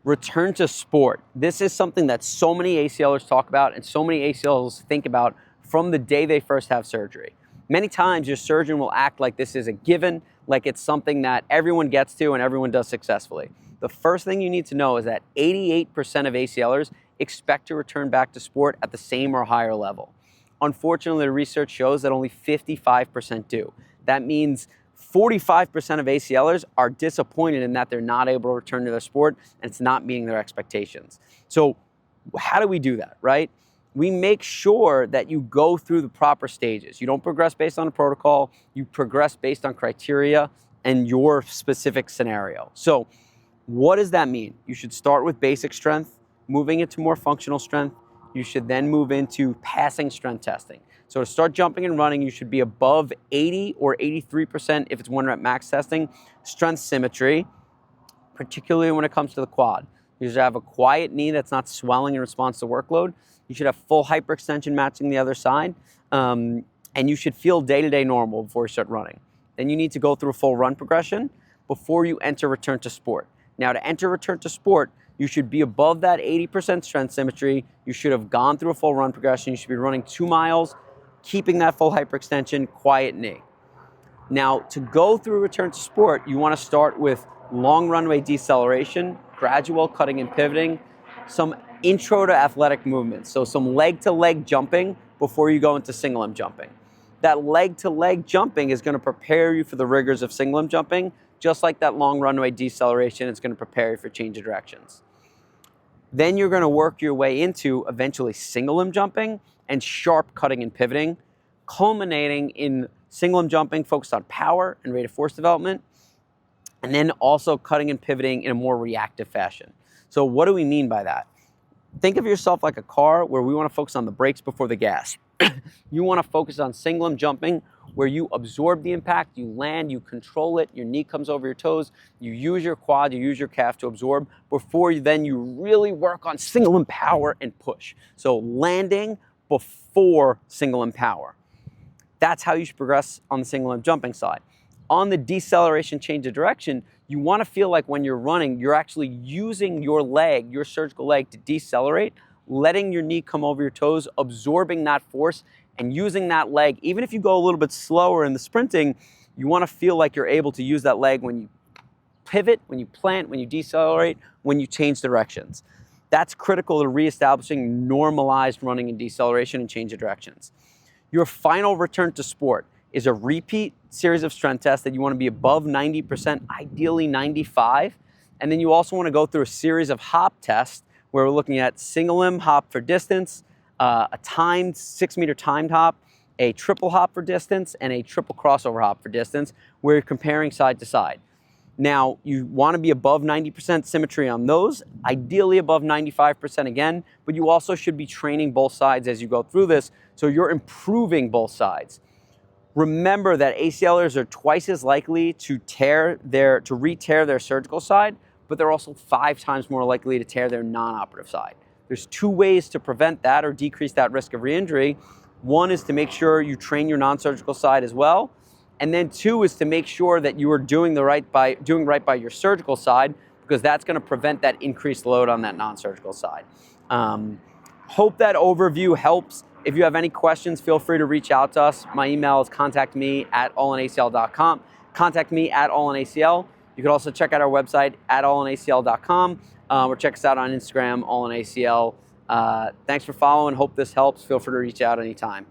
return to sport. This is something that so many ACLers talk about and so many ACLs think about from the day they first have surgery. Many times your surgeon will act like this is a given, like it's something that everyone gets to and everyone does successfully. The first thing you need to know is that 88% of ACLers expect to return back to sport at the same or higher level. Unfortunately, the research shows that only 55% do. That means 45% of ACLers are disappointed in that they're not able to return to their sport and it's not meeting their expectations. So how do we do that, right? We make sure that you go through the proper stages. You don't progress based on a protocol, you progress based on criteria and your specific scenario. So what does that mean? You should start with basic strength, moving into more functional strength. You should then move into passing strength testing. So to start jumping and running, you should be above 80 or 83% if it's 1 rep max testing. Strength symmetry, particularly when it comes to the quad. You should have a quiet knee that's not swelling in response to workload. You should have full hyperextension matching the other side. And you should feel day-to-day normal before you start running. Then you need to go through a full run progression before you enter return to sport. Now to enter return to sport, you should be above that 80% strength symmetry. You should have gone through a full run progression. You should be running 2 miles, keeping that full hyperextension, quiet knee. Now, to go through return to sport, you want to start with long runway deceleration, gradual cutting and pivoting, some intro to athletic movements, so some leg-to-leg jumping before you go into single limb jumping. That leg-to-leg jumping is going to prepare you for the rigors of single limb jumping, just like that long runway deceleration, it's going to prepare you for change of directions. Then you're going to work your way into eventually single limb jumping and sharp cutting and pivoting, culminating in single limb jumping focused on power and rate of force development, and then also cutting and pivoting in a more reactive fashion. So what do we mean by that? Think of yourself like a car where we want to focus on the brakes before the gas. You want to focus on single limb jumping where you absorb the impact, you land, you control it, your knee comes over your toes, you use your quad, you use your calf to absorb before you really work on single limb power and push. So landing before single limb power. That's how you should progress on the single limb jumping side. On the deceleration change of direction, you want to feel like when you're running, you're actually using your leg, your surgical leg, to decelerate, letting your knee come over your toes, absorbing that force, and using that leg. Even if you go a little bit slower in the sprinting, you want to feel like you're able to use that leg when you pivot, when you plant, when you decelerate, when you change directions. That's critical to reestablishing normalized running and deceleration and change of directions. Your final return to sport is a repeat series of strength tests that you want to be above 90%, ideally 95. And then you also want to go through a series of hop tests where we're looking at single limb hop for distance, a timed 6-meter timed hop, a triple hop for distance, and a triple crossover hop for distance, where you're comparing side to side. Now, you want to be above 90% symmetry on those, ideally above 95% again, but you also should be training both sides as you go through this, so you're improving both sides. Remember that ACLers are twice as likely to re-tear their surgical side, but they're also 5 times more likely to tear their non-operative side. There's 2 ways to prevent that or decrease that risk of re-injury. One is to make sure you train your non-surgical side as well. And then 2 is to make sure that you are doing right by your surgical side, because that's going to prevent that increased load on that non-surgical side. Hope that overview helps. If you have any questions, feel free to reach out to us. My email is contactme@allinacl.com. Contact me at allinacl. You can also check out our website at allinacl.com or check us out on Instagram, allinacl. Thanks for following. Hope this helps. Feel free to reach out anytime.